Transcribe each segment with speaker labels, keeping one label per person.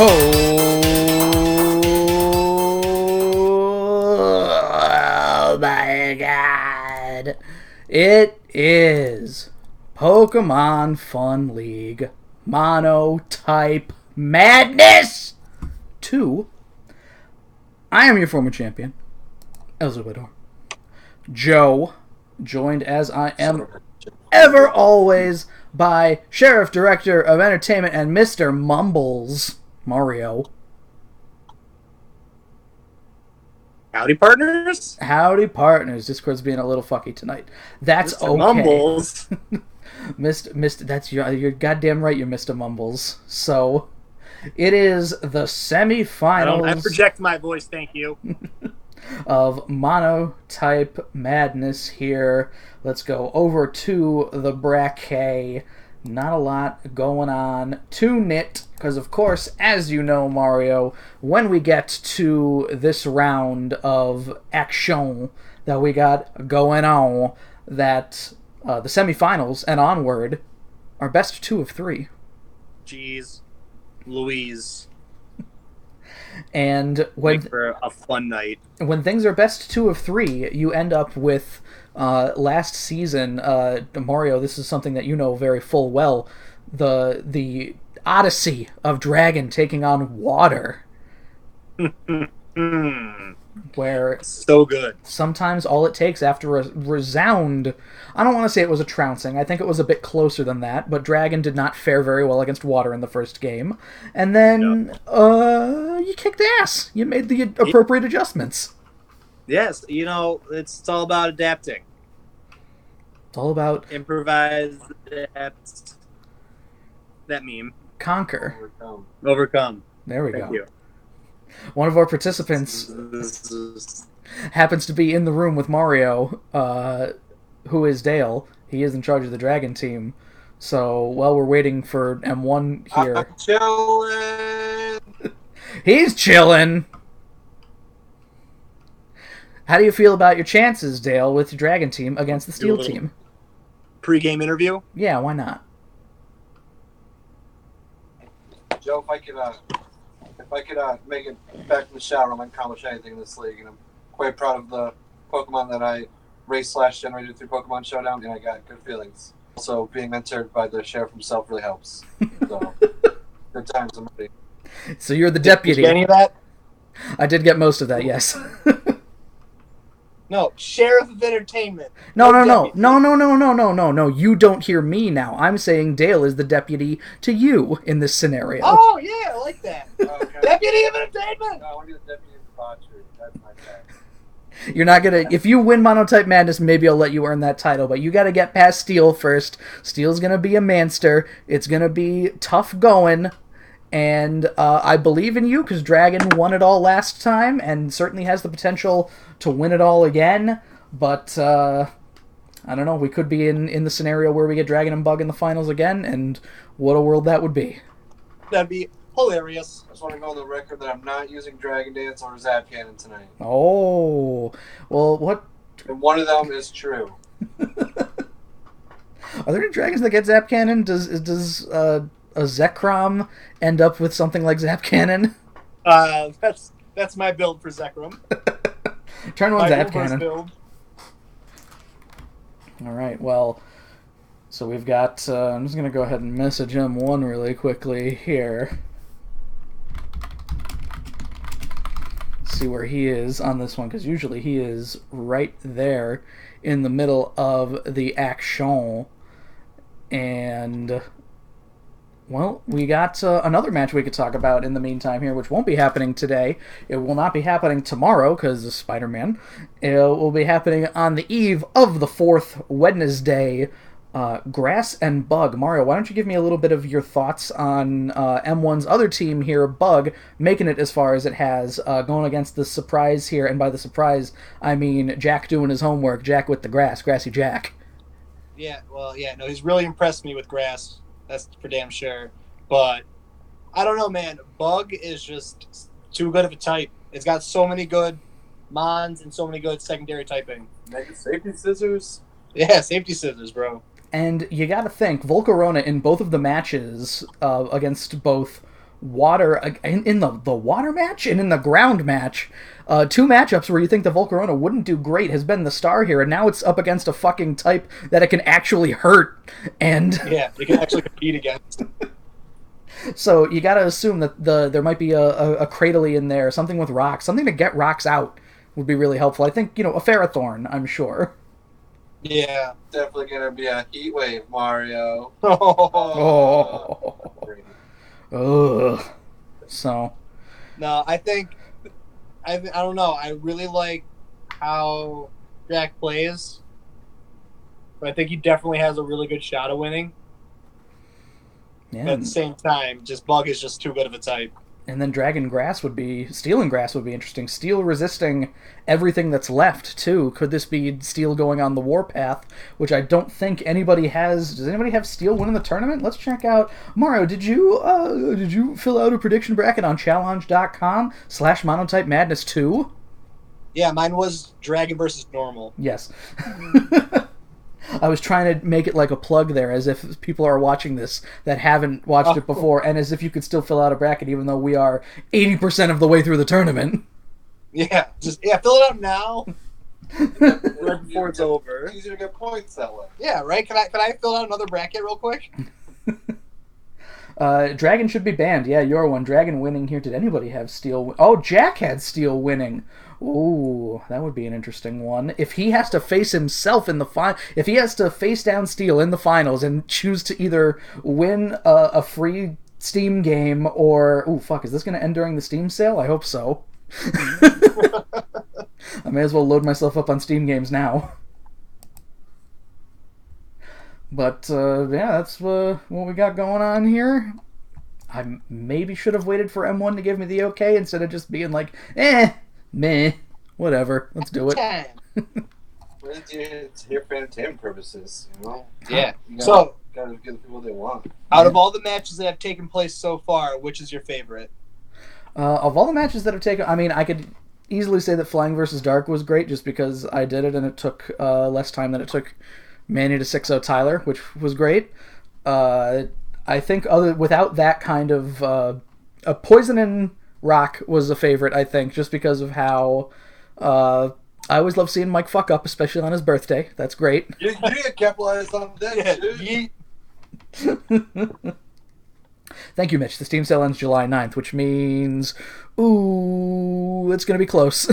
Speaker 1: Oh my god. It is Pokemon Fun League Monotype Madness 2. I am your former champion, El Salvador. Joe, joined as I am ever always by Sheriff Director of Entertainment and Mr. Mumbles, Mario.
Speaker 2: Howdy, partners.
Speaker 1: Howdy, partners. Discord's being a little fucky tonight. That's
Speaker 2: Mr.
Speaker 1: okay.
Speaker 2: Mumbles.
Speaker 1: Mr. That's you're goddamn right. You're Mr. Mumbles. So, it is the semifinals.
Speaker 2: I project my voice. Thank you.
Speaker 1: Of Monotype Madness here. Let's go over to the bracket. Not a lot going on to knit, because of course, as you know, Mario, when we get to this round of action that we got going on, that the semifinals and onward are best 2 of 3.
Speaker 2: Jeez, Louise.
Speaker 1: And when
Speaker 2: for a fun night,
Speaker 1: when things are best 2 of 3, you end up with last season, Mario. This is something that you know very full well. The Odyssey of Dragon taking on Water, where
Speaker 2: so good.
Speaker 1: Sometimes all it takes after a resound, I don't want to say it was a trouncing, I think it was a bit closer than that, but Dragon did not fare very well against Water in the first game. And then, you kicked ass. You made the appropriate adjustments.
Speaker 2: Yes, you know, it's all about adapting.
Speaker 1: It's all about...
Speaker 2: improvise, adapt. That meme.
Speaker 1: Conquer.
Speaker 2: Overcome.
Speaker 1: There we
Speaker 2: Thank
Speaker 1: go.
Speaker 2: you.
Speaker 1: One of our participants happens to be in the room with Mario, who is Dale. He is in charge of the Dragon team. So, while we're waiting for M1 here...
Speaker 3: I'm chilling!
Speaker 1: He's chilling! How do you feel about your chances, Dale, with the Dragon team against the Steel team?
Speaker 2: Pre-game interview?
Speaker 1: Yeah, why not?
Speaker 3: Joe, if I could make it back from the shower, I might accomplish anything in this league, and I'm quite proud of the Pokemon that I raised/generated through Pokemon Showdown, and I got good feelings. Also, being mentored by the sheriff himself really helps. So, good times, I'm ready.
Speaker 1: So you're the deputy.
Speaker 2: Did you get any of that?
Speaker 1: I did get most of that, yes.
Speaker 2: No, Sheriff of Entertainment.
Speaker 1: No. You don't hear me now. I'm saying Dale is the deputy to you in this scenario.
Speaker 2: Oh, yeah, I like that.
Speaker 3: Okay.
Speaker 2: Deputy of Entertainment!
Speaker 3: No, I want to be the deputy of debauchery. That's my tag.
Speaker 1: You're not gonna... If you win Monotype Madness, maybe I'll let you earn that title, but you gotta get past Steel first. Steel's gonna be a manster. It's gonna be tough going. And I believe in you, because Dragon won it all last time, and certainly has the potential to win it all again. But, I don't know, we could be in the scenario where we get Dragon and Bug in the finals again, and what a world that would be.
Speaker 2: That'd be hilarious.
Speaker 3: I just want to go on the record that I'm not using Dragon Dance or Zap Cannon tonight.
Speaker 1: Oh, well, what...
Speaker 3: And one of them is true.
Speaker 1: Are there any dragons that get Zap Cannon? Does a Zekrom end up with something like Zap Cannon?
Speaker 2: That's my build for Zekrom.
Speaker 1: Turn on Zap Cannon.
Speaker 2: Build.
Speaker 1: Alright, well, so we've got, I'm just going to go ahead and message M1 really quickly here. See where he is on this one, because usually he is right there in the middle of the action. And... well, we got another match we could talk about in the meantime here, which won't be happening today. It will not be happening tomorrow, because of Spider-Man. It will be happening on the eve of the 4th Wednesday. Grass and Bug. Mario, why don't you give me a little bit of your thoughts on M1's other team here, Bug, making it as far as it has, going against the surprise here, and by the surprise, I mean Jack doing his homework, Jack with the grass, Grassy Jack.
Speaker 2: Yeah, well, yeah, no, he's really impressed me with Grass. That's for damn sure. But I don't know, man. Bug is just too good of a type. It's got so many good mons and so many good secondary typing.
Speaker 3: Mega Safety Scissors?
Speaker 2: Yeah, Safety Scissors, bro.
Speaker 1: And you gotta think, Volcarona in both of the matches against both water in the water match and in the ground match. Two matchups where you think the Volcarona wouldn't do great has been the star here, and now it's up against a fucking type that it can actually hurt. And
Speaker 2: yeah, it can actually compete against.
Speaker 1: So you got to assume that there might be a Cradily in there, something with rocks, something to get rocks out would be really helpful. I think, a Ferrothorn, I'm sure.
Speaker 2: Yeah.
Speaker 3: Definitely gonna be a heat wave, Mario.
Speaker 1: Oh. Ugh. So.
Speaker 2: No, I don't know. I really like how Jack plays, but I think he definitely has a really good shot of winning.
Speaker 1: Yeah.
Speaker 2: But at the same time, just Bug is just too good of a type.
Speaker 1: And then Steel and Grass would be interesting. Steel resisting everything that's left, too. Could this be Steel going on the warpath, which I don't think anybody has. Does anybody have Steel winning the tournament? Let's check out. Mario, did you fill out a prediction bracket on challenge.com/monotype madness 2?
Speaker 2: Yeah, mine was Dragon versus Normal.
Speaker 1: Yes. I was trying to make it like a plug there, as if people are watching this that haven't watched it before, and as if you could still fill out a bracket, even though we are 80% of the way through the tournament.
Speaker 2: Yeah, fill it out now. Right before it's over.
Speaker 3: It's easier to get points that way.
Speaker 2: Yeah, right? Can I fill out another bracket real quick?
Speaker 1: Dragon should be banned. Yeah, you're one. Dragon winning here. Did anybody have Steel? Oh, Jack had Steel winning. Ooh, that would be an interesting one. If he has to face himself in the if he has to face down Steel in the finals and choose to either win a free Steam game or... Ooh, fuck, is this going to end during the Steam sale? I hope so. I may as well load myself up on Steam games now. But, yeah, that's what we got going on here. I maybe should have waited for M1 to give me the okay instead of just being like, meh, whatever, let's do it.
Speaker 3: It's here for entertainment purposes,
Speaker 2: Yeah.
Speaker 3: Gotta give the people what they want.
Speaker 2: Out of all the matches that have taken place so far, which is your favorite?
Speaker 1: Of all the matches that have taken... I mean, I could easily say that Flying vs. Dark was great just because I did it and it took less time than it took Manny to 6-0 Tyler, which was great. I think without that kind of... a Poison and Rock was a favorite, I think, just because of how... I always love seeing Mike fuck up, especially on his birthday. That's great.
Speaker 3: You get capitalized on that, dude.
Speaker 1: Thank you, Mitch. The Steam sale ends July 9th, which means... Ooh, it's going to be close.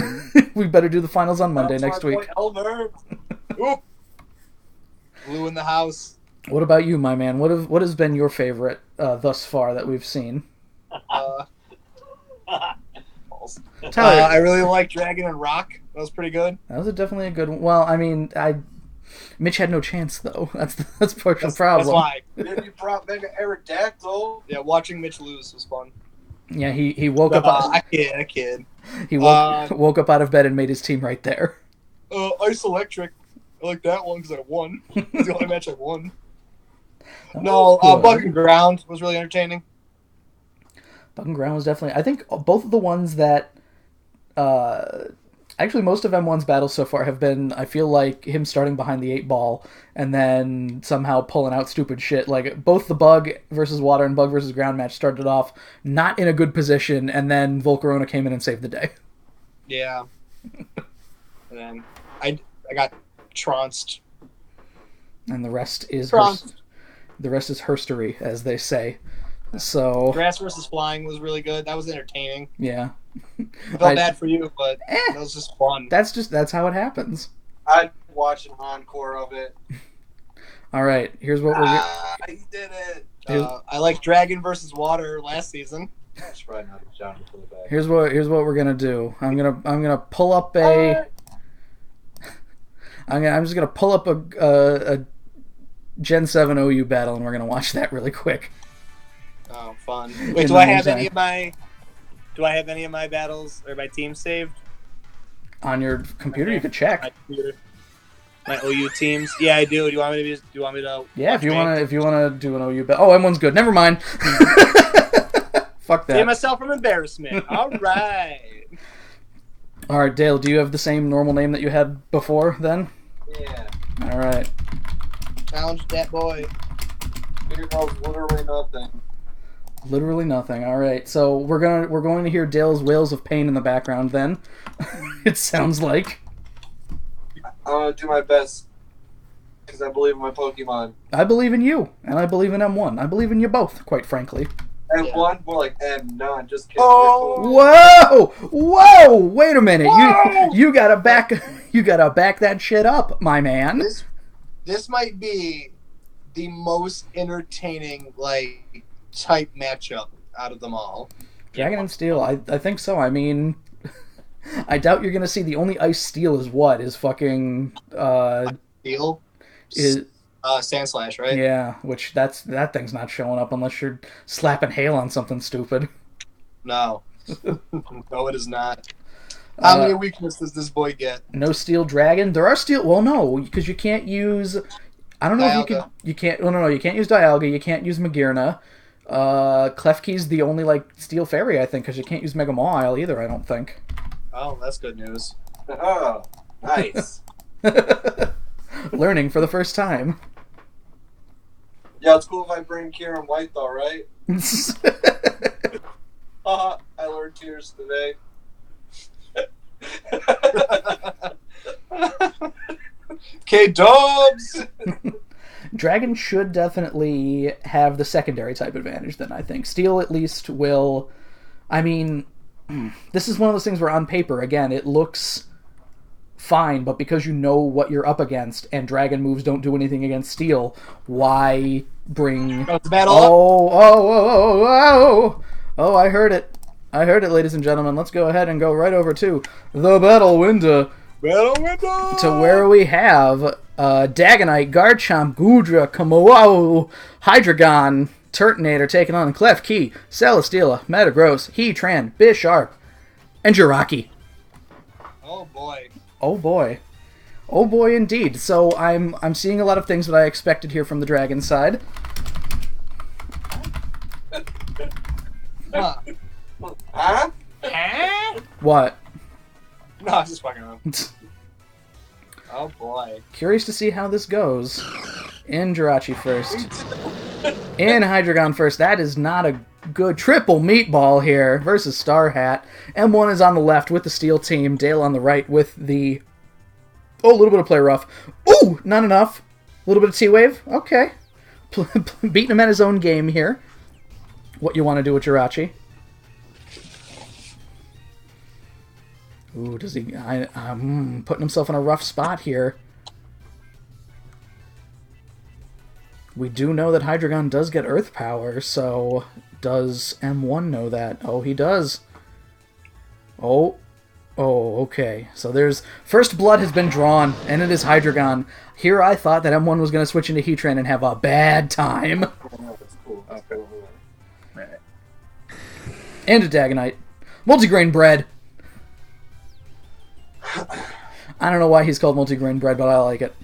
Speaker 1: We better do the finals on Monday next week.
Speaker 2: Elmer. Blue in the house.
Speaker 1: What about you, my man? What has been your favorite thus far that we've seen?
Speaker 2: I really like Dragon and Rock. That was pretty good.
Speaker 1: That was definitely a good one. Well, I mean, Mitch had no chance, though. That's part of the problem.
Speaker 2: That's why.
Speaker 3: Then you brought Mega Aerodactyl.
Speaker 2: Yeah, watching Mitch lose was fun.
Speaker 1: Yeah, he woke up.
Speaker 2: I kid.
Speaker 1: He woke up out of bed and made his team right there.
Speaker 2: Ice Electric. I like that one because I won. It's the only match I won. Bug and Ground was really entertaining.
Speaker 1: Bug and Ground was definitely... I think both of the ones that... actually, most of M1's battles so far have been, I feel like, him starting behind the 8-ball and then somehow pulling out stupid shit. Like, both the Bug versus Water and Bug versus Ground match started off not in a good position, and then Volcarona came in and saved the day.
Speaker 2: Yeah. And then I got trounced.
Speaker 1: And the rest is...
Speaker 2: Trounced.
Speaker 1: The rest is herstory, as they say. So
Speaker 2: Grass versus Flying was really good. That was entertaining.
Speaker 1: Yeah.
Speaker 2: I felt bad for you, but that was just fun.
Speaker 1: That's how it happens.
Speaker 3: I'd watch an encore of it.
Speaker 1: All right, here's what we're
Speaker 3: He did it.
Speaker 2: I like Dragon versus Water last season.
Speaker 3: That's probably not the genre for the back.
Speaker 1: Here's what we're gonna do. I'm gonna pull up a. I'm just gonna pull up a Gen 7 OU battle, and we're gonna watch that really quick.
Speaker 2: Oh, fun! Wait, do I have any of my battles or my teams saved
Speaker 1: on your computer? You could check.
Speaker 2: My computer. My OU teams. Yeah, I do. Do you want me to?
Speaker 1: Yeah, if you wanna do an OU battle. Oh, M1's good. Never mind. Fuck that.
Speaker 2: Save myself from embarrassment. All right.
Speaker 1: All right, Dale. Do you have the same normal name that you had before then?
Speaker 3: Yeah.
Speaker 1: All right.
Speaker 2: Challenge that boy.
Speaker 3: Here knows literally nothing.
Speaker 1: Literally nothing. All right, so we're going to hear Dale's wails of pain in the background. Then, it sounds like.
Speaker 3: I'm gonna do my best because I believe in my Pokemon.
Speaker 1: I believe in you, and I believe in M1. I believe in you both, quite frankly.
Speaker 3: M1, more like M9. Just kidding.
Speaker 1: Whoa! Whoa! Wait a minute.
Speaker 2: Whoa!
Speaker 1: You gotta back that shit up, my man.
Speaker 2: This might be the most entertaining type matchup out of them all.
Speaker 1: Dragon and Steel, I think so. I mean, I doubt you're gonna see the only Ice Steel is what is fucking
Speaker 2: Steel
Speaker 1: is
Speaker 2: Sand Slash, right?
Speaker 1: yeah, which that thing's not showing up unless you're slapping hail on something stupid.
Speaker 2: No. No, it is not. How many weaknesses does this boy get?
Speaker 1: No Steel Dragon. There are Steel. Well, no, because you can't use. I don't know if you can. You can't. No. You can't use Dialga. You can't use Magearna. Klefki's the only Steel Fairy, I think, because you can't use Mega Mawile either. I don't think.
Speaker 2: Oh, that's good news.
Speaker 3: Oh, nice.
Speaker 1: Learning for the first time.
Speaker 3: Yeah, it's cool if I bring Kieran White though, right? I learned tears today.
Speaker 2: K-Dubs!
Speaker 1: Dragon should definitely have the secondary type advantage then, I think. Steel at least will... I mean, this is one of those things where on paper, again, it looks fine, but because you know what you're up against and Dragon moves don't do anything against Steel, why bring...
Speaker 2: Oh, it's battle
Speaker 1: Oh, I heard it. I heard it, ladies and gentlemen. Let's go ahead and go right over to the battle window. To where we have Dagonite, Garchomp, Goodra, Kamawao, Hydreigon, Turtonator taking on Klefki, Celesteela, Metagross, Heatran, Bisharp, and Jirachi.
Speaker 2: Oh boy.
Speaker 1: Oh boy. Oh boy indeed. So I'm seeing a lot of things that I expected here from the Dragon side.
Speaker 2: Huh?
Speaker 3: Huh?
Speaker 1: What?
Speaker 2: No, I was just fucking around. Oh boy.
Speaker 1: Curious to see how this goes. In Jirachi first. In Hydreigon first. That is not a good triple meatball here versus Star Hat. M1 is on the left with the Steel team. Dale on the right with the... Oh, a little bit of play rough. Ooh, not enough. A little bit of T-Wave. Okay. Beating him at his own game here. What you want to do with Jirachi. Ooh, does he... putting himself in a rough spot here. We do know that Hydreigon does get Earth Power, so does M1 know that? Oh, he does. Oh, okay. So there's... First blood has been drawn, and it is Hydreigon. Here I thought that M1 was going to switch into Heatran and have a bad time.
Speaker 3: That's cool. Okay.
Speaker 2: Right.
Speaker 1: And a Dagonite. Multigrain bread. I don't know why he's called multigrain bread, but I like it.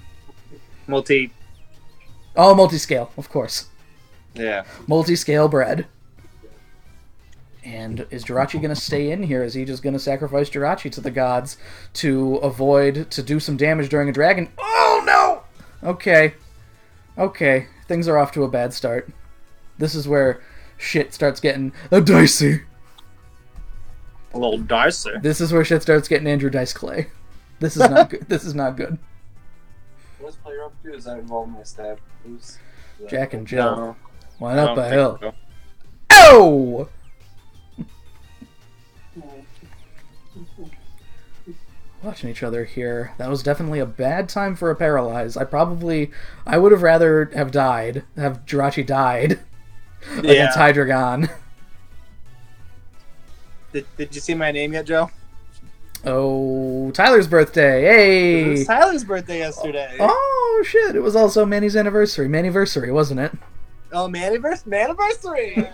Speaker 1: Oh, multi-scale, of course.
Speaker 2: Yeah.
Speaker 1: Multi-scale bread. And is Jirachi going to stay in here? Is he just going to sacrifice Jirachi to the gods to do some damage during a dragon? Oh, no! Okay. Things are off to a bad start. This is where shit starts getting dicey.
Speaker 2: A little dicey.
Speaker 1: This is where shit starts getting Andrew Dice Clay. This is not good. This is not good.
Speaker 3: What's player up to? Is that involved in my stab?
Speaker 1: Jack and Jill
Speaker 2: No.
Speaker 1: went up a hill.
Speaker 2: So.
Speaker 1: Oh! Watching each other here. That was definitely a bad time for a Paralyze. I would have rather have Jirachi died against Hydreigon.
Speaker 2: Did you see my name yet, Joe?
Speaker 1: Oh, Tyler's birthday. Hey!
Speaker 2: It was Tyler's birthday yesterday.
Speaker 1: Oh, shit. It was also Manny's anniversary. Maniversary, wasn't it?
Speaker 2: Oh, Maniversary!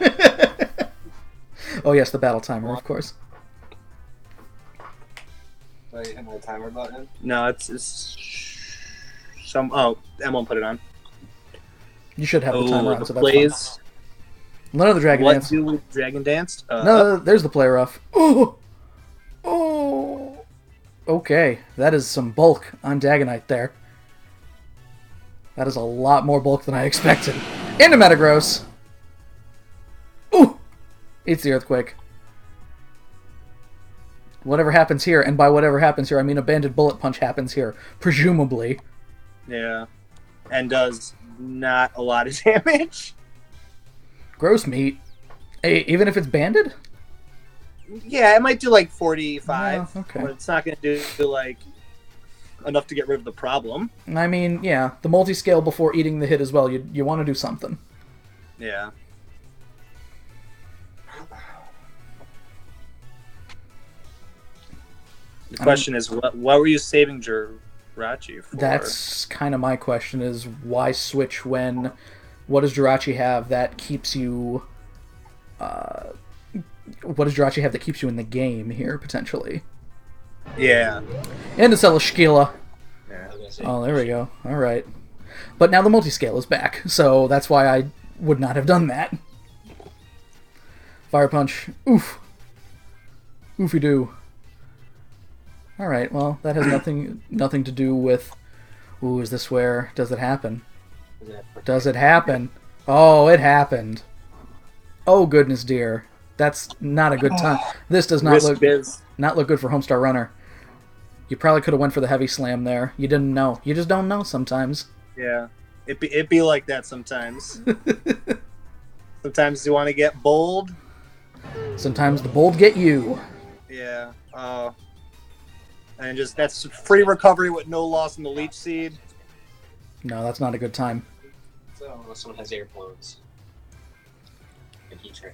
Speaker 1: Oh, yes, the battle timer, of course.
Speaker 3: Wait, hit my timer button?
Speaker 2: No, it's some... Oh, Emma put it on.
Speaker 1: You should have the timer on, so that's
Speaker 2: plays.
Speaker 1: fine. None of the Dragon Dance.
Speaker 2: What do with Dragon Dance?
Speaker 1: No, there's the play rough. Oh! Okay, that is some bulk on Dagonite there. That is a lot more bulk than I expected. Into Metagross. Ooh! It's the earthquake. Whatever happens here, and by whatever happens here, I mean a banded bullet punch happens here, presumably.
Speaker 2: Yeah. And does not a lot of damage.
Speaker 1: Gross meat. Hey, even if it's banded?
Speaker 2: Yeah, it might do like 45.
Speaker 1: Yeah, okay.
Speaker 2: But it's not going to do like enough to get rid of the problem.
Speaker 1: I mean, yeah, the multi-scale before eating the hit as well. You want to do something.
Speaker 2: Yeah. The question is, what were you saving Jirachi for?
Speaker 1: That's kind of my question, is why switch when... What does Jirachi have that keeps you... what does Jirachi have that keeps you in the game here, potentially?
Speaker 2: Yeah.
Speaker 1: And to sell a Shkila.
Speaker 2: Yeah.
Speaker 1: Oh, there we go. Alright. But now the multi-scale is back, so that's why I would not have done that. Fire Punch. Oof. Oofy-doo. Alright, well, that has nothing to do with... Ooh, is this where... Does it happen? Does it happen? Oh, it happened. Oh, goodness dear. That's not a good time. This does not look good for Homestar Runner. You probably could have went for the heavy slam there. You didn't know. You just don't know sometimes.
Speaker 2: Yeah. It be like that sometimes. Sometimes you want to get bold.
Speaker 1: Sometimes the bold get you.
Speaker 2: Yeah. And just that's free recovery with no loss in the leech seed.
Speaker 1: No, that's not a good time.
Speaker 4: So unless someone has airplanes and heat train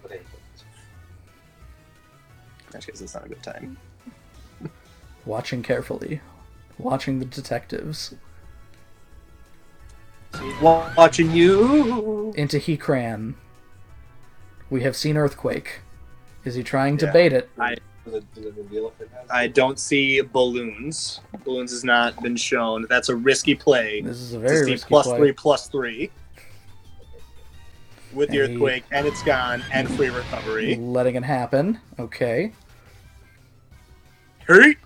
Speaker 4: with airplanes.
Speaker 2: I guess it's not a good time.
Speaker 1: Watching carefully. Watching the detectives.
Speaker 2: Watching you.
Speaker 1: Into Hekran. We have seen Earthquake. Is he trying to bait it?
Speaker 2: I don't see balloons. Balloons has not been shown. That's a risky play.
Speaker 1: This is a very risky
Speaker 2: plus
Speaker 1: play.
Speaker 2: +3 with the earthquake, and it's gone, and free recovery.
Speaker 1: Letting it happen. Okay.
Speaker 2: Hey!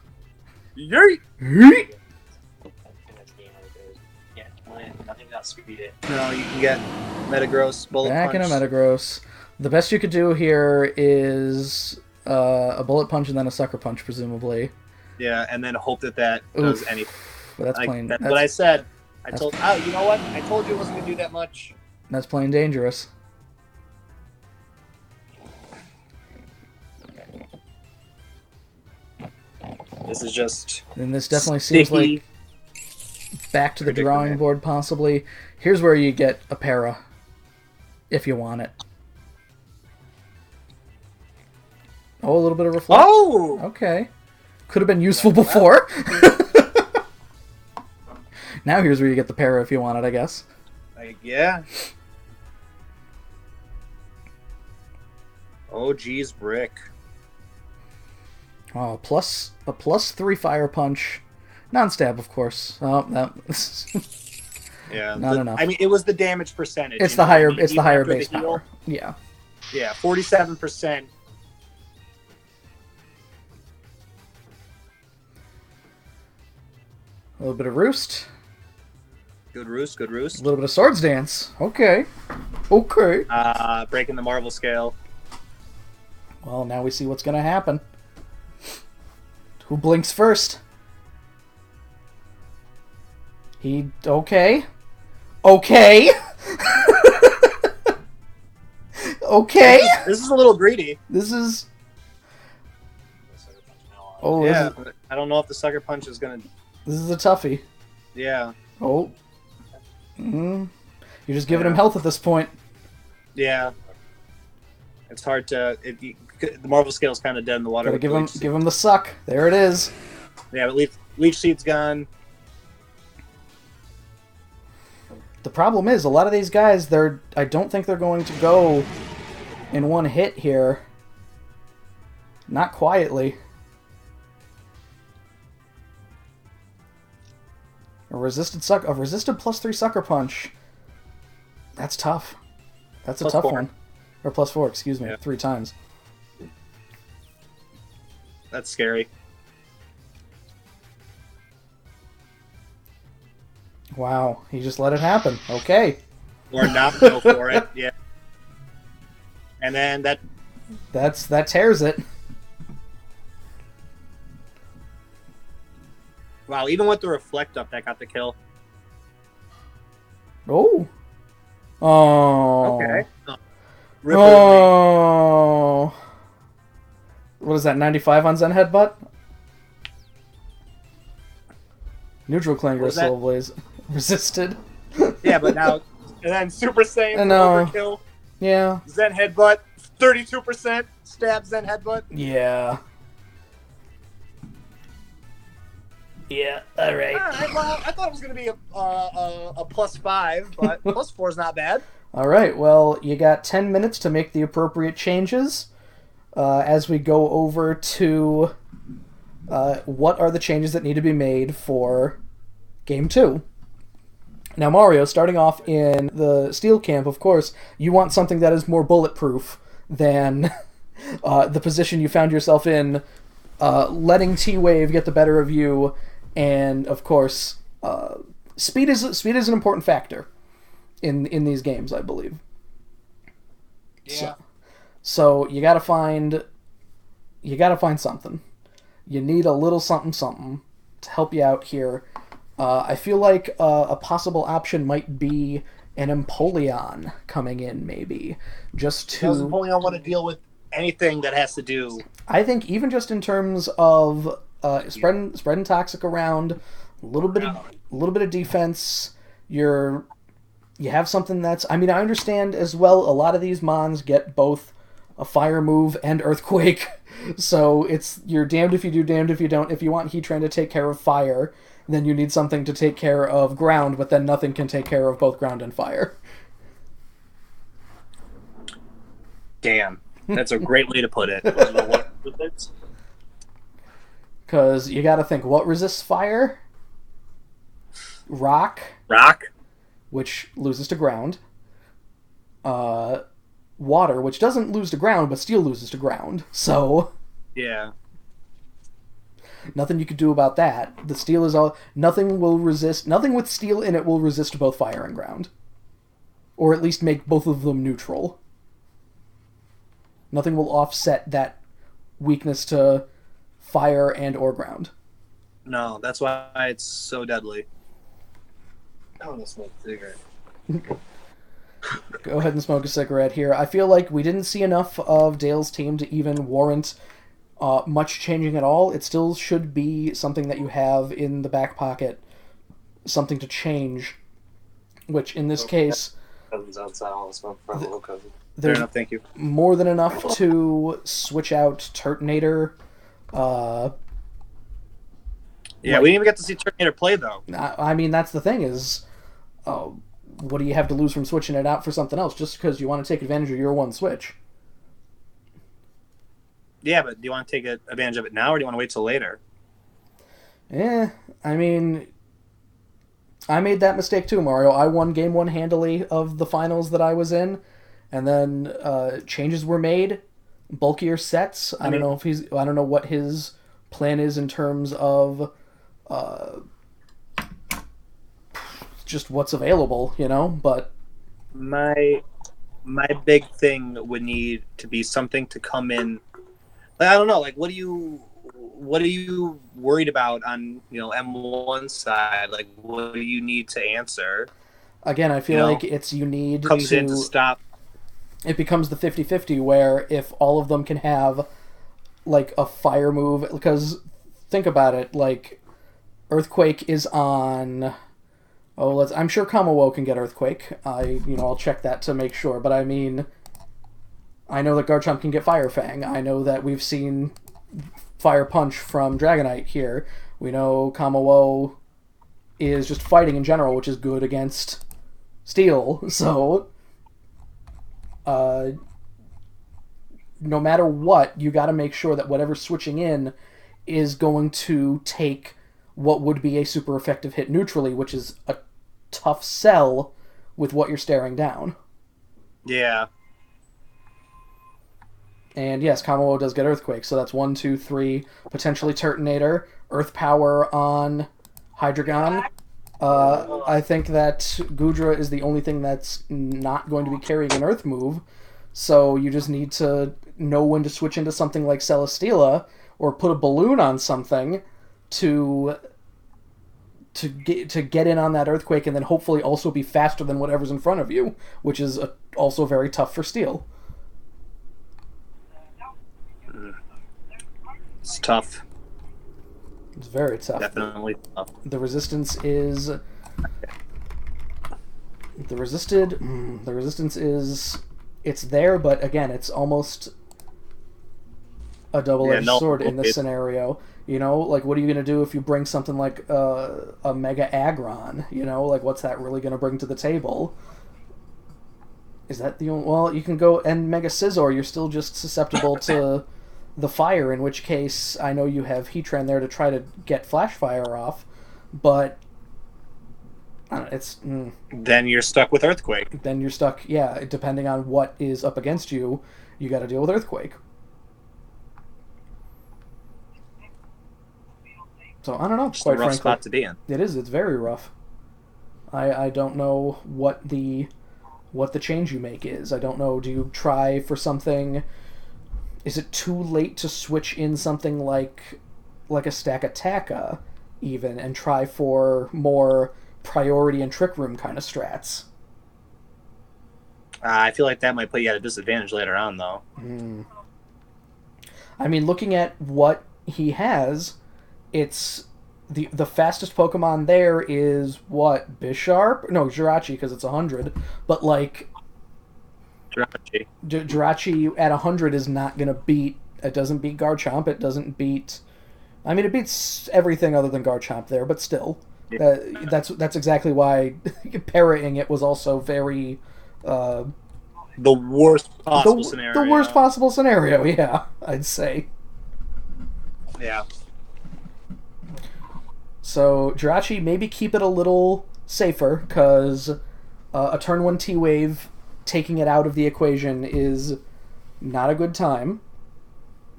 Speaker 2: Yay!
Speaker 1: Hey!
Speaker 4: Yeah, nothing got speed it.
Speaker 2: No, you can get Metagross, Bullet
Speaker 1: Back
Speaker 2: Punch.
Speaker 1: in a Metagross. The best you could do here is a Bullet Punch and then a Sucker Punch, presumably.
Speaker 2: Yeah, and then hope that does anything.
Speaker 1: But that's plain.
Speaker 2: That's what I said. You know what? I told you it wasn't going to do that much.
Speaker 1: That's plain dangerous.
Speaker 2: This is just...
Speaker 1: And this definitely seems like back to the drawing board, possibly. Here's where you get a para, if you want it. Oh, a little bit of reflect.
Speaker 2: Oh!
Speaker 1: Okay. Could have been useful before. Now here's where you get the para if you want it, I guess.
Speaker 2: Yeah. Oh, geez, Brick.
Speaker 1: Oh, a +3 Fire Punch. Non-stab, of course. Oh, that...
Speaker 2: Yeah.
Speaker 1: Not enough.
Speaker 2: I mean, it was the damage percentage.
Speaker 1: It's the higher, it's the
Speaker 2: Even
Speaker 1: higher
Speaker 2: after
Speaker 1: base
Speaker 2: the heal.
Speaker 1: power. Yeah.
Speaker 2: Yeah, 47%.
Speaker 1: A little bit of Roost.
Speaker 2: Good roost, good
Speaker 1: A
Speaker 2: roost.
Speaker 1: little bit of Swords Dance. Okay. Okay.
Speaker 2: Breaking the Marvel scale.
Speaker 1: Well, now we see what's going to happen. Who blinks first? Okay. Okay. Okay.
Speaker 2: This is a little greedy.
Speaker 1: This is... Oh,
Speaker 2: Yeah, but I don't know if the Sucker Punch is going to...
Speaker 1: this is a toughie.
Speaker 2: Yeah.
Speaker 1: Oh. You're just giving him health at this point.
Speaker 2: Yeah. It's hard to... the Marvel scale is kind of dead in the water.
Speaker 1: Gotta give him the suck. There it is.
Speaker 2: Yeah, but Leech Seed's gone.
Speaker 1: The problem is, a lot of these guys, I don't think they're going to go in one hit here. Not quietly. A resisted +3 Sucker Punch. That's tough. That's a tough one. Or +4, excuse me, 3 times.
Speaker 2: That's scary.
Speaker 1: Wow, he just let it happen. Okay.
Speaker 2: Or not go for it. Yeah. And then that
Speaker 1: that tears it.
Speaker 2: wow, even with the reflect up, that got the kill.
Speaker 1: Oh. Oh.
Speaker 2: Okay. Ripper
Speaker 1: Oh. What is that, 95 on Zen Headbutt? Neutral Clanger
Speaker 2: was that?
Speaker 1: Soul Blaze. Resisted.
Speaker 2: Yeah, but now and then Super Saiyan for
Speaker 1: No.
Speaker 2: overkill.
Speaker 1: Yeah.
Speaker 2: Zen Headbutt, 32% stab Zen Headbutt.
Speaker 1: Yeah. Yeah, alright.
Speaker 2: Alright, well, I thought it was going to be a +5, but +4 is not bad.
Speaker 1: Alright, well, you got 10 minutes to make the appropriate changes as we go over to what are the changes that need to be made for Game 2. Now, Mario, starting off in the Steel Camp, of course, you want something that is more bulletproof than the position you found yourself in, letting T-Wave get the better of you, and, of course, speed is an important factor in these games, I believe.
Speaker 2: Yeah.
Speaker 1: So you gotta find something. You need a little something to help you out here. I feel like a possible option might be an Empoleon coming in, maybe. Just to...
Speaker 2: Does Empoleon want to deal with anything that has to do...
Speaker 1: I think even just in terms of spreading toxic around, a little bit of defense, you have something that's... I mean, I understand as well, a lot of these mons get both a fire move and earthquake, so you're damned if you do, damned if you don't. If you want Heatran to take care of fire, then you need something to take care of ground, but then nothing can take care of both ground and fire.
Speaker 2: Damn. That's a great way to put it.
Speaker 1: Because you gotta think, what resists fire? Rock, which loses to ground. Water, which doesn't lose to ground, but steel loses to ground. So...
Speaker 2: yeah.
Speaker 1: Nothing you could do about that. The steel is all... Nothing with steel in it will resist both fire and ground. Or at least make both of them neutral. Nothing will offset that weakness to fire and or ground.
Speaker 2: No, that's why it's so deadly.
Speaker 3: I want to smoke a cigarette.
Speaker 1: Go ahead and smoke a cigarette here. I feel like we didn't see enough of Dale's team to even warrant much changing at all. It still should be something that you have in the back pocket, something to change, which in this case...
Speaker 3: Cousins outside, I want to smoke for a little cousin.
Speaker 2: Fair enough, thank you.
Speaker 1: More than enough to switch out Turtonator.
Speaker 2: Yeah, we didn't even get to see Turtonator play, though.
Speaker 1: I mean, that's the thing is... what do you have to lose from switching it out for something else just because you want to take advantage of your one switch?
Speaker 2: Yeah, but do you want to take advantage of it now, or do you want to wait till later?
Speaker 1: I mean, I made that mistake too, Mario. I won Game 1 handily of the finals that I was in, and then changes were made, bulkier sets. I don't know what his plan is in terms of just what's available, but
Speaker 2: my big thing would need to be something to come in. I don't know, like what are you worried about on M1 side? Like what do you need to answer?
Speaker 1: Again, I feel like you need
Speaker 2: comes in to stop.
Speaker 1: It becomes the 50-50 where if all of them can have like a fire move, because think about it, like Earthquake is on... I'm sure Kamawo can get Earthquake. I'll check that to make sure. But I mean, I know that Garchomp can get Fire Fang. I know that we've seen Fire Punch from Dragonite here. We know Kamawo is just fighting in general, which is good against Steel. So, no matter what, you got to make sure that whatever's switching in is going to take what would be a super effective hit neutrally, which is a tough sell with what you're staring down.
Speaker 2: Yeah.
Speaker 1: And yes, Kamawo does get Earthquake, so that's 1, 2, 3, potentially Turtonator, Earth Power on Hydreigon. I think that Goodra is the only thing that's not going to be carrying an Earth move, So you just need to know when to switch into something like Celesteela or put a balloon on something to get in on that earthquake, and then hopefully also be faster than whatever's in front of you, which is also very tough for steel.
Speaker 2: It's tough.
Speaker 1: It's very tough.
Speaker 2: Definitely tough.
Speaker 1: The resistance is the resistance is it's there, but again, it's almost a double-edged sword in this scenario. You know, like, what are you going to do if you bring something like a Mega Aggron? You know, like, what's that really going to bring to the table? Is that the only... Well, you can go and Mega Scizor. You're still just susceptible to the fire, in which case I know you have Heatran there to try to get Flash Fire off, but it's...
Speaker 2: Then you're stuck with Earthquake.
Speaker 1: Then you're stuck, yeah, depending on what is up against you, you got to deal with Earthquake. So, I don't know,
Speaker 2: Just
Speaker 1: quite
Speaker 2: a rough
Speaker 1: frankly.
Speaker 2: spot to be in.
Speaker 1: It is, it's very rough. I don't know what the change you make is. I don't know, do you try for something... Is it too late to switch in something like a Stack Attacka, even, and try for more priority and Trick Room kind of strats?
Speaker 2: I feel like that might put you at a disadvantage later on, though.
Speaker 1: I mean, looking at what he has, it's the fastest Pokemon there is what? Bisharp? No, Jirachi, because it's 100. But like,
Speaker 2: Jirachi.
Speaker 1: Jirachi at 100 is not gonna beat. It doesn't beat Garchomp. It doesn't beat. I mean, it beats everything other than Garchomp there, but still,
Speaker 2: Yeah.
Speaker 1: that's exactly why parroting it was also very.
Speaker 2: The worst possible scenario.
Speaker 1: The worst possible scenario, yeah, I'd say.
Speaker 2: Yeah.
Speaker 1: So, Jirachi, maybe keep it a little safer, because a turn 1 T-Wave, taking it out of the equation is not a good time.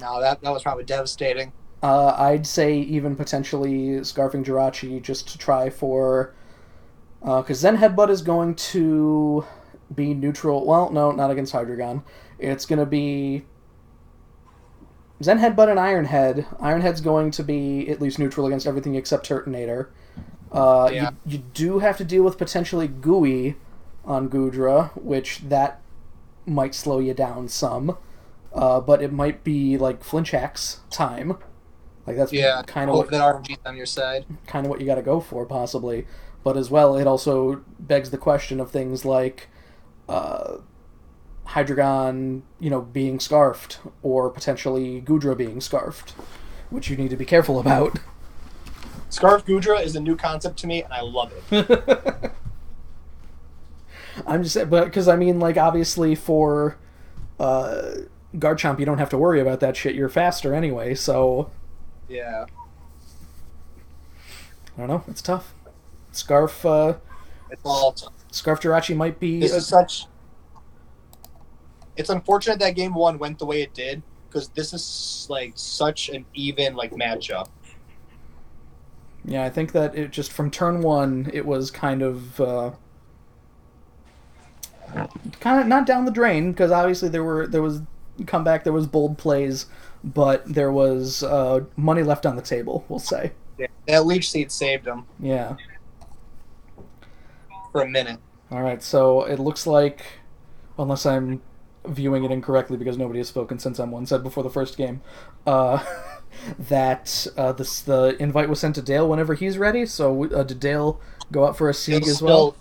Speaker 2: No, that was probably devastating.
Speaker 1: I'd say even potentially Scarfing Jirachi just to try for... Because Zen Headbutt is going to be neutral... Well, no, not against Hydreigon. It's going to be... Zen Headbutt and Iron Head. Iron Head's going to be at least neutral against everything except Turtonator.
Speaker 2: Yeah.
Speaker 1: You do have to deal with potentially Gooey on Goodra, which that might slow you down some. But it might be like Flinch Axe time. Like that's kind of
Speaker 2: what that RNG's on your side.
Speaker 1: Kind of what you got to go for, possibly. But as well, it also begs the question of things like Hydreigon, being scarfed, or potentially Goodra being scarfed, which you need to be careful about.
Speaker 2: Scarf Goodra is a new concept to me, and I love it.
Speaker 1: I'm just, but because I mean, like, obviously for Garchomp, you don't have to worry about that shit. You're faster anyway, so
Speaker 2: yeah.
Speaker 1: I don't know. It's tough. Scarf.
Speaker 2: It's all tough.
Speaker 1: Scarf Jirachi might be.
Speaker 2: It's unfortunate that Game 1 went the way it did, because this is like such an even matchup.
Speaker 1: Yeah, I think that it just from turn 1, it was kind of not down the drain, because obviously there was comeback, there was bold plays, but there was money left on the table, we'll say.
Speaker 2: Yeah, that leech seed saved him.
Speaker 1: Yeah.
Speaker 2: For a minute.
Speaker 1: All right, so it looks like, unless I'm viewing it incorrectly because nobody has spoken since M1 said before the first game, that the invite was sent to Dale whenever he's ready. So did Dale go out for a sieg as well?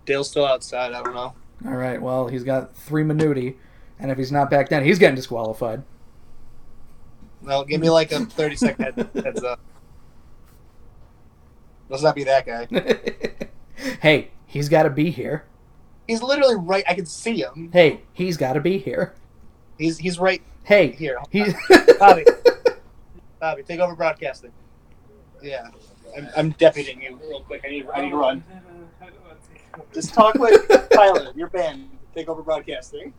Speaker 2: Dale's still outside. I don't know.
Speaker 1: All right. Well, he's got 3 minuti, and if he's not back then, he's getting disqualified.
Speaker 2: Well, give me like a 30-second heads up. Let's not be that guy.
Speaker 1: Hey, he's got to be here.
Speaker 2: He's literally right. I can see him.
Speaker 1: Hey, he's got to be here.
Speaker 2: He's right.
Speaker 1: Hey,
Speaker 2: here.
Speaker 1: He's...
Speaker 2: Bobby, take over broadcasting. Yeah, I'm deputing you real quick. I need to run. Just talk like Tyler. You're banned. Take over broadcasting.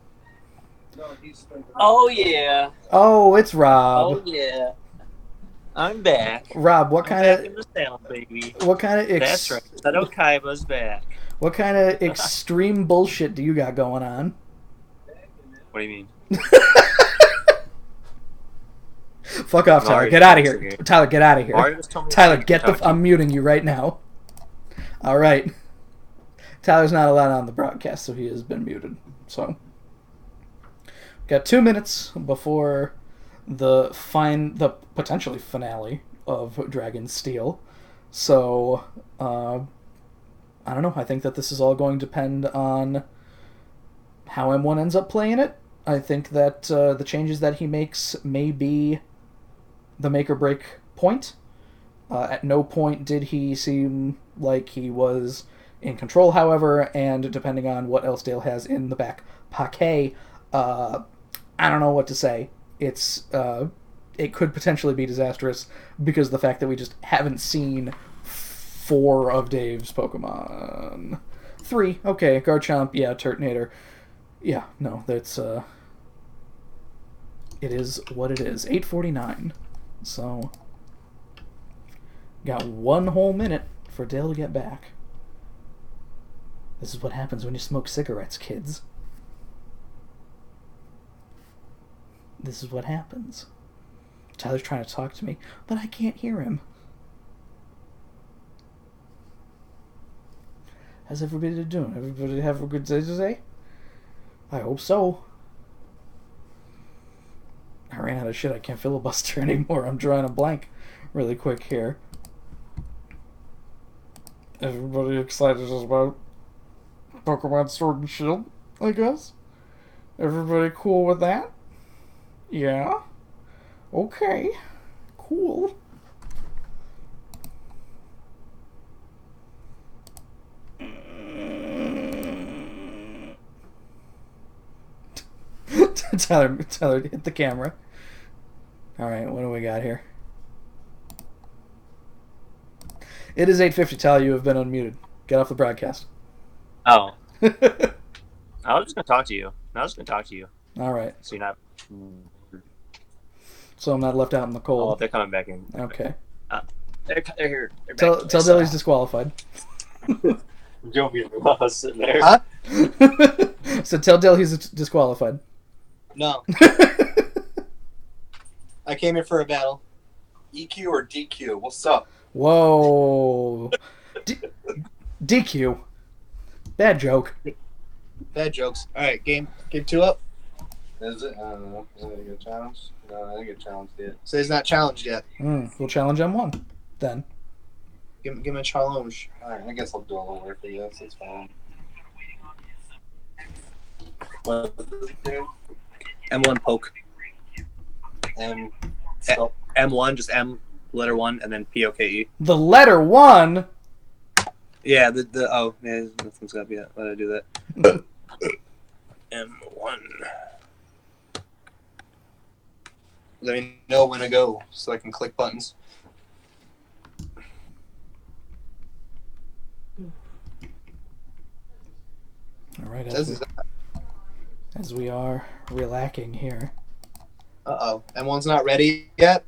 Speaker 4: Oh yeah.
Speaker 1: Oh, it's Rob.
Speaker 4: Oh yeah. I'm back.
Speaker 1: Rob, what kind of?
Speaker 4: In the saddle, baby.
Speaker 1: What kind of?
Speaker 4: That's right. Seto Kaiba's back.
Speaker 1: What kind of extreme bullshit do you got going on?
Speaker 4: What do you mean?
Speaker 1: Fuck off, Tyler.
Speaker 4: Mario
Speaker 1: Get out of
Speaker 4: Tennis
Speaker 1: here.
Speaker 4: again.
Speaker 1: Tyler, get out of here.
Speaker 4: Mario just told me
Speaker 1: Tyler,
Speaker 4: to
Speaker 1: get the...
Speaker 4: talk to
Speaker 1: I'm muting you right now. All right. Tyler's not allowed on the broadcast, so he has been muted. So, got 2 minutes before the potentially finale of Dragon Steel. So, I don't know. I think that this is all going to depend on how M1 ends up playing it. I think that the changes that he makes may be the make or break point. At no point did he seem like he was in control, however, and depending on what else Dale has in the back pocket, I don't know what to say. It could potentially be disastrous because of the fact that we just haven't seen 4 of Dave's Pokemon. 3, okay, Garchomp, yeah, Turtonator. Yeah, no, that's, it is what it is. 8:49. So, got 1 whole minute for Dale to get back. This is what happens when you smoke cigarettes, kids. This is what happens. Tyler's trying to talk to me, but I can't hear him. How's everybody doing? Everybody have a good day today? I hope so. I ran out of shit. I can't filibuster anymore. I'm drawing a blank really quick here. Everybody excited about Pokemon Sword and Shield, I guess? Everybody cool with that? Yeah? Okay. Cool. Tyler, hit the camera. Alright, what do we got here? It is 8:50, Tyler, you have been unmuted. Get off the broadcast.
Speaker 4: Oh. I was just gonna talk to you.
Speaker 1: Alright.
Speaker 4: So you're not.
Speaker 1: So I'm not left out in the
Speaker 4: Oh,
Speaker 1: cold.
Speaker 4: they're coming back in.
Speaker 1: Okay.
Speaker 4: They're here. They're
Speaker 1: Tell
Speaker 4: back.
Speaker 1: Dale he's disqualified.
Speaker 4: Don't be sitting there.
Speaker 2: Huh?
Speaker 1: So tell Dale he's disqualified.
Speaker 2: No. I came here for a battle.
Speaker 3: EQ or DQ? What's up?
Speaker 1: Whoa. DQ. Bad joke.
Speaker 2: Bad jokes. All right, game 2 up.
Speaker 3: Is it? I don't know. Is it a good challenge? No, I didn't get challenged yet.
Speaker 2: So he's not challenged yet.
Speaker 1: We'll challenge M1 then.
Speaker 2: Give him a challenge.
Speaker 3: Alright, I guess I'll do a little work for this. It's fine.
Speaker 2: What is it, dude? M1 poke.
Speaker 3: Stop.
Speaker 2: M1, just M, letter 1, and then POKE.
Speaker 1: The letter 1?
Speaker 2: Yeah, oh, man, nothing's up yet. Why did I do that? M1. Let me know when to go so I can click buttons.
Speaker 1: All right, as we are relacking here.
Speaker 2: Uh-oh. M1's not ready yet?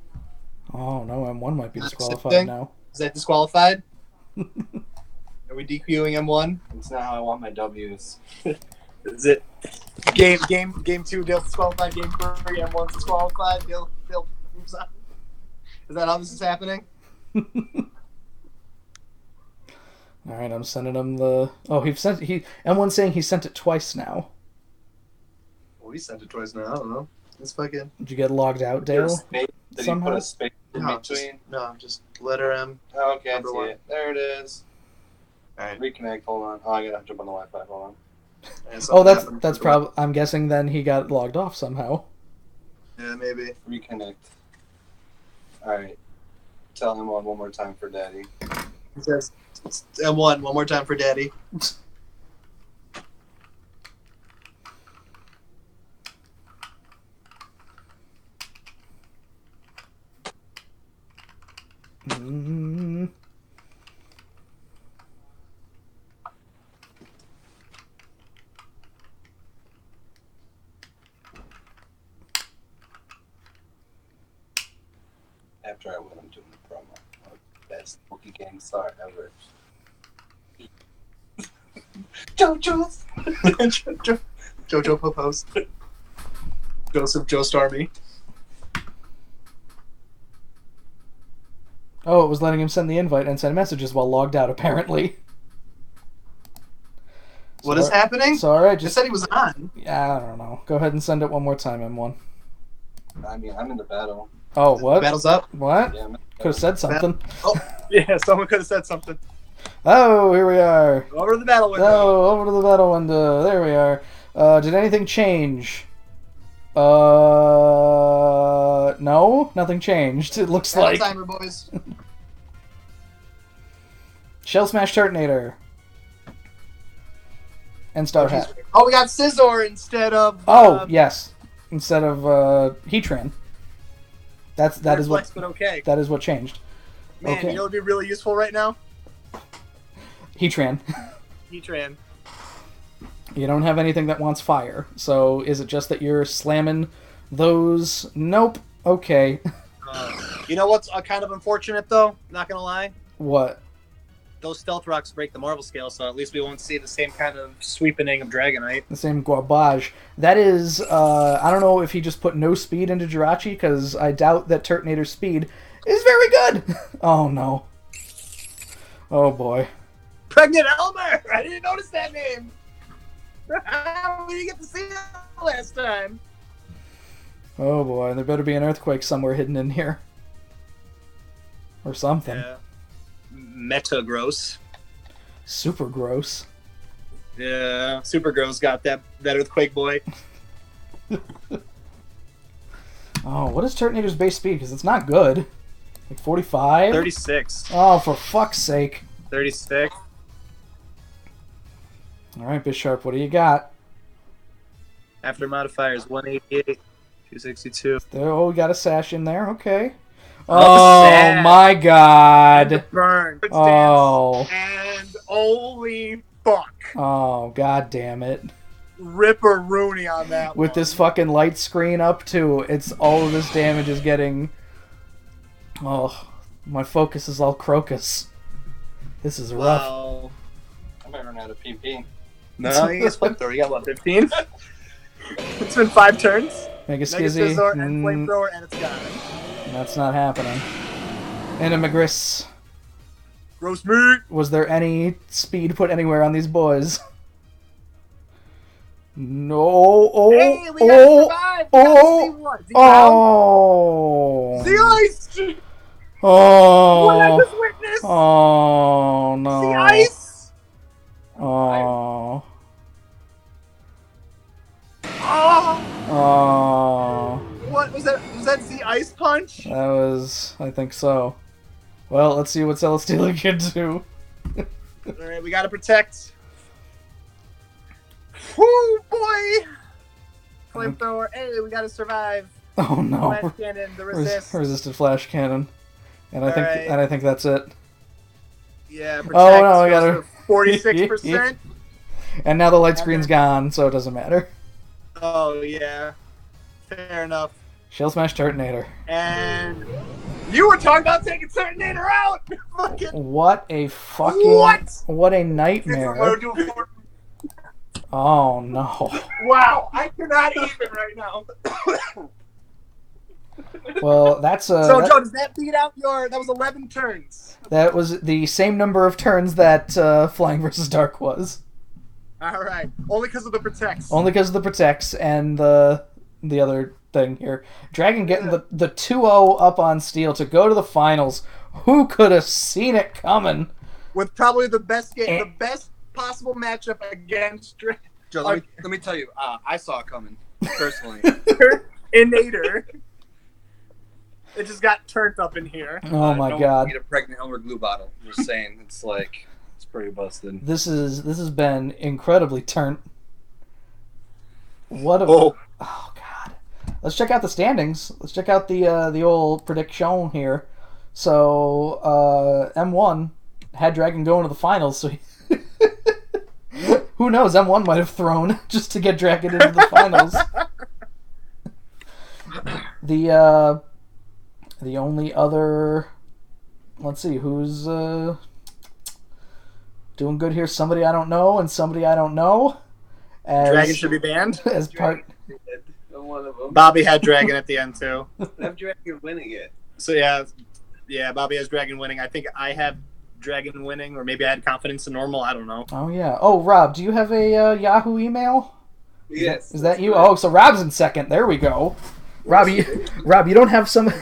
Speaker 1: Oh, no, M1 might be
Speaker 2: Is that
Speaker 1: disqualified
Speaker 2: something?
Speaker 1: now.
Speaker 2: Is that disqualified? Are we DQing M1?
Speaker 3: It's not how I want my W's.
Speaker 2: Is it game 2, Dale's disqualified, game 3, M1's disqualified, Dale moves on? Is that how this is happening?
Speaker 1: All right, I'm sending him the... Oh, M1's saying he sent it twice now.
Speaker 2: Well, we sent it twice now, I don't know. It's fucking...
Speaker 1: Did you get logged out, Dale?
Speaker 3: Did you
Speaker 1: Somehow?
Speaker 3: put a space in
Speaker 2: No,
Speaker 3: between?
Speaker 2: just letter M.
Speaker 3: Oh, okay, I
Speaker 2: Number
Speaker 3: see
Speaker 2: 1.
Speaker 3: it. There it is.
Speaker 2: Alright.
Speaker 3: Reconnect. Hold on. Oh, I gotta jump on the Wi-Fi. Hold on.
Speaker 1: Oh, that's probably... I'm guessing then he got logged off somehow.
Speaker 2: Yeah, maybe.
Speaker 3: Reconnect. Alright. Tell him one more time for Daddy.
Speaker 2: He says M1 one more time for Daddy.
Speaker 1: Mm.
Speaker 3: After I win, I'm doing the promo. Best Pokey Game star ever.
Speaker 2: JoJo's! JoJo propose. Joseph Joe Stormy.
Speaker 1: Oh, it was letting him send the invite and send messages while logged out, apparently.
Speaker 2: What is happening?
Speaker 1: Sorry,
Speaker 2: It said he was on.
Speaker 1: Yeah, I don't know. Go ahead and send it one more time, M1.
Speaker 3: I mean, I'm in the battle.
Speaker 1: Oh, what?
Speaker 2: Battle's up.
Speaker 1: What?
Speaker 3: Yeah,
Speaker 1: Could have said something.
Speaker 2: Yeah, someone could have said something.
Speaker 1: Oh, here we are.
Speaker 2: Over to the battle window.
Speaker 1: Oh, over to the battle window. There we are. Did anything change? No, nothing changed. It looks
Speaker 2: Battle
Speaker 1: like
Speaker 2: timer, boys.
Speaker 1: Shell Smash Turtonator and Star Hat.
Speaker 2: Oh, we got Scizor instead of.
Speaker 1: Oh, yes, instead of Heatran. That is
Speaker 2: Flex,
Speaker 1: what
Speaker 2: but okay.
Speaker 1: that is what changed.
Speaker 2: Man,
Speaker 1: okay.
Speaker 2: you know what would be really useful right now?
Speaker 1: Heatran.
Speaker 2: Heatran.
Speaker 1: You don't have anything that wants fire, so is it just that you're slamming those? Nope. Okay.
Speaker 2: You know what's kind of unfortunate, though? Not gonna lie.
Speaker 1: What?
Speaker 2: Those Stealth Rocks break the Marvel scale, so at least we won't see the same kind of sweepening of Dragonite.
Speaker 1: The same garbage. That is, I don't know if he just put no speed into Jirachi, because I doubt that Turtonator's speed is very good. Oh, no. Oh, boy.
Speaker 2: Pregnant Elmer! I didn't notice that name! We didn't get to see that last time.
Speaker 1: Oh, boy. There better be an earthquake somewhere hidden in here. Or something.
Speaker 2: Yeah. Meta gross.
Speaker 1: Super gross.
Speaker 2: Yeah, super gross got that earthquake boy.
Speaker 1: Oh, what is Turtonator's base speed? Because it's not good. Like 45?
Speaker 2: 36.
Speaker 1: Oh, for fuck's sake.
Speaker 2: 36.
Speaker 1: Alright, Bisharp, what do you got?
Speaker 2: After modifiers, 188, 262.
Speaker 1: Oh, we got a sash in there. Okay.
Speaker 2: Oh,
Speaker 1: Oh,
Speaker 2: sash.
Speaker 1: my God.
Speaker 2: Burn.
Speaker 1: Oh.
Speaker 2: And holy fuck.
Speaker 1: Oh, God damn it.
Speaker 2: Ripper Rooney on that
Speaker 1: With
Speaker 2: one.
Speaker 1: this fucking light screen up, too, it's all of this damage is getting... Oh, my focus is all crocus. This is rough.
Speaker 2: Wow.
Speaker 3: I might run out of PP.
Speaker 2: No, you guys flamethrower. You got what, 15? It's been 5 turns.
Speaker 1: Mega
Speaker 2: Mega
Speaker 1: Skizzy.
Speaker 2: Scizor and flamethrower, and it's gone.
Speaker 1: That's not happening. Enimagris.
Speaker 2: Gross meat.
Speaker 1: Was there any speed put anywhere on these boys? No. Oh.
Speaker 2: Hey, we
Speaker 1: Oh.
Speaker 2: gotta survive.
Speaker 1: Oh.
Speaker 2: The ice!
Speaker 1: Oh.
Speaker 2: What I just witnessed!
Speaker 1: Oh no.
Speaker 2: The ice!
Speaker 1: Oh.
Speaker 2: Oh!
Speaker 1: Oh.
Speaker 2: What was that? Was that the ice punch?
Speaker 1: That was, I think so. Well, let's see what Celesteela can do.
Speaker 2: Alright, we gotta protect. Whoo, boy! Flamethrower. Hey, we gotta survive.
Speaker 1: Oh no.
Speaker 2: Flash cannon, the resist.
Speaker 1: Resisted flash cannon. And I think
Speaker 2: Alright.
Speaker 1: and I think that's it.
Speaker 2: Yeah, protect.
Speaker 1: Oh, no, I gotta-
Speaker 2: 46%.
Speaker 1: And now the light screen's gone, so it doesn't matter.
Speaker 2: Oh, yeah. Fair enough.
Speaker 1: Shell Smash Turtonator.
Speaker 2: And you were talking about taking Turtonator out! Fucking
Speaker 1: What a fucking... What a nightmare. Oh no.
Speaker 2: Wow, I cannot even right now.
Speaker 1: Well, that's
Speaker 2: So, Joe, does that beat out your... That was 11 turns.
Speaker 1: that was the same number of turns that Flying versus Dark was.
Speaker 2: Alright. Only because of the protects.
Speaker 1: Only because of the protects and the other thing here. Dragon getting the 2-0 up on Steel to go to the finals. Who could have seen it coming?
Speaker 2: With probably the best game, the best possible matchup against
Speaker 3: Joe, let me tell you, I saw it coming, personally.
Speaker 2: Inator. It just got turned up in here.
Speaker 1: Oh my god.
Speaker 3: Need a pregnant Elmer glue bottle. Just saying, it's like, it's pretty busted.
Speaker 1: This has been incredibly turned. What a...
Speaker 2: Oh.
Speaker 1: Oh god. Let's check out the standings. Let's check out the old prediction here. So M1 had Dragon going to the finals, so who knows? M1 might have thrown just to get Dragon into the finals. The only other, let's see, who's doing good here? Somebody I don't know and somebody I don't know.
Speaker 2: Dragon should be banned.
Speaker 1: As part.
Speaker 5: one of them.
Speaker 2: Bobby had Dragon at the end too.
Speaker 5: I have Dragon winning it.
Speaker 2: So yeah, Bobby has Dragon winning. I think I have Dragon winning, or maybe I had confidence in normal. I don't know.
Speaker 1: Oh yeah. Oh, Rob, do you have a Yahoo email?
Speaker 5: Yes.
Speaker 1: Is that you? Oh, so Rob's in second. There we go. Rob, you don't have some.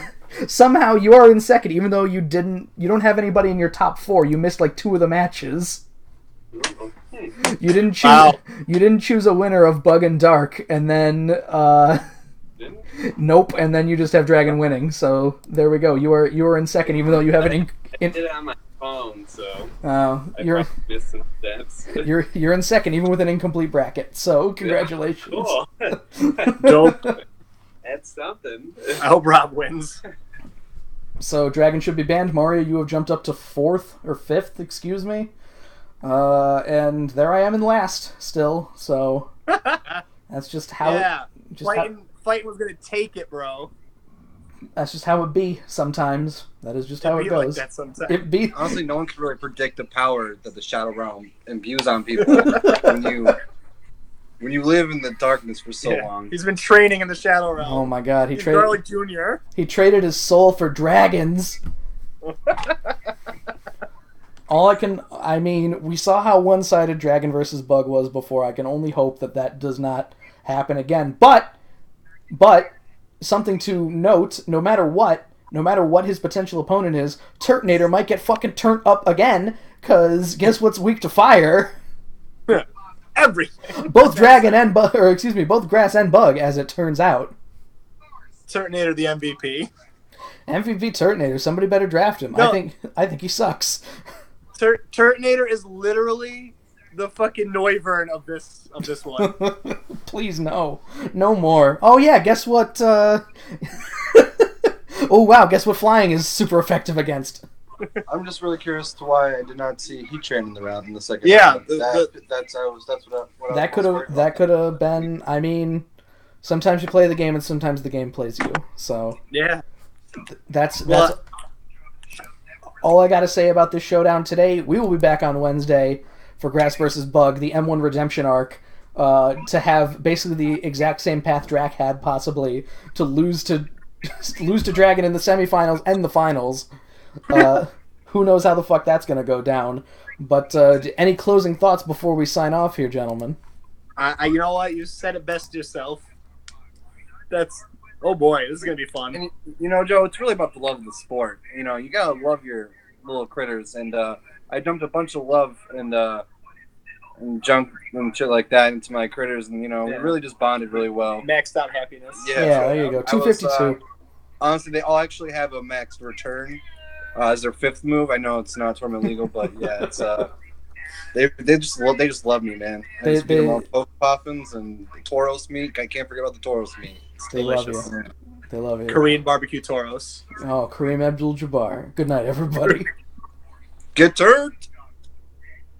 Speaker 1: Somehow you are in second, even though you don't have anybody in your top 4. You missed like 2 of the matches. You didn't choose.
Speaker 2: Wow.
Speaker 1: You didn't choose a winner of Bug and Dark, and then
Speaker 5: Didn't?
Speaker 1: nope, and then you just have Dragon winning. So there we go. You are in second, even though you haven't.
Speaker 5: I did it on my phone, so I
Speaker 1: You're
Speaker 5: probably missed some steps.
Speaker 1: you're in second, even with an incomplete bracket. So congratulations.
Speaker 5: Cool.
Speaker 2: Dope.
Speaker 5: That's something.
Speaker 2: I hope Rob wins.
Speaker 1: So Dragon should be banned. Mario, you have jumped up to 4th or 5th, excuse me. And there I am in last still. So that's just how
Speaker 2: Yeah,
Speaker 1: it,
Speaker 2: fighting was gonna take it, bro.
Speaker 1: that's just how it be sometimes. That is just how it
Speaker 2: Be like
Speaker 1: goes.
Speaker 2: that sometimes.
Speaker 1: It be
Speaker 3: Honestly, no one can really predict the power that the Shadow Realm imbues on people when you live in the darkness for so long.
Speaker 2: He's been training in the Shadow Realm.
Speaker 1: Oh my god,
Speaker 2: He's Garlic Jr.
Speaker 1: he traded his soul for dragons. We saw how one-sided Dragon versus Bug was before. I can only hope that does not happen again. But something to note, no matter what his potential opponent is, Turtonator might get fucking turned up again, cause guess what's weak to fire?
Speaker 2: Everything.
Speaker 1: Both Dragon and Bug, or excuse me, both Grass and Bug, as it turns out.
Speaker 2: Turtonator the MVP.
Speaker 1: MVP Turtonator, somebody better draft him.
Speaker 2: No.
Speaker 1: I think he sucks.
Speaker 2: Turtonator is literally the fucking Noivern of this one.
Speaker 1: Please no more. Oh yeah, guess what? Oh wow, guess what? Flying is super effective against.
Speaker 3: I'm just really curious to why I did not see Heat Train in the second
Speaker 2: Yeah,
Speaker 3: round. That's what
Speaker 1: That could have been. I mean, sometimes you play the game and sometimes the game plays you. So
Speaker 2: Yeah.
Speaker 1: that's all I got to say about this showdown today. We will be back on Wednesday for Grass versus Bug, the M1 Redemption arc, to have basically the exact same path Drac had, possibly to lose to Dragon in the semifinals and the finals. Who knows how the fuck that's gonna go down? But any closing thoughts before we sign off here, gentlemen?
Speaker 2: You know what? You said it best yourself. Oh boy, this is gonna be fun.
Speaker 3: And you know, Joe, it's really about the love of the sport. You know, you gotta love your little critters, and I dumped a bunch of love and junk and shit like that into my critters, and we really just bonded really well.
Speaker 2: Maxed out happiness.
Speaker 1: Yeah, there you go. 252.
Speaker 3: Honestly, they all actually have a max return as their 5th move. I know it's not tournament legal, but yeah, it's they just love me, man. I just beat them all Poke Poffins and the Tauros meat. I can't forget about the Tauros meat.
Speaker 2: It's
Speaker 1: They
Speaker 2: delicious.
Speaker 1: love you. They love you.
Speaker 2: Korean barbecue Tauros.
Speaker 1: Oh, Kareem Abdul-Jabbar. Good night, everybody.
Speaker 3: Get turned.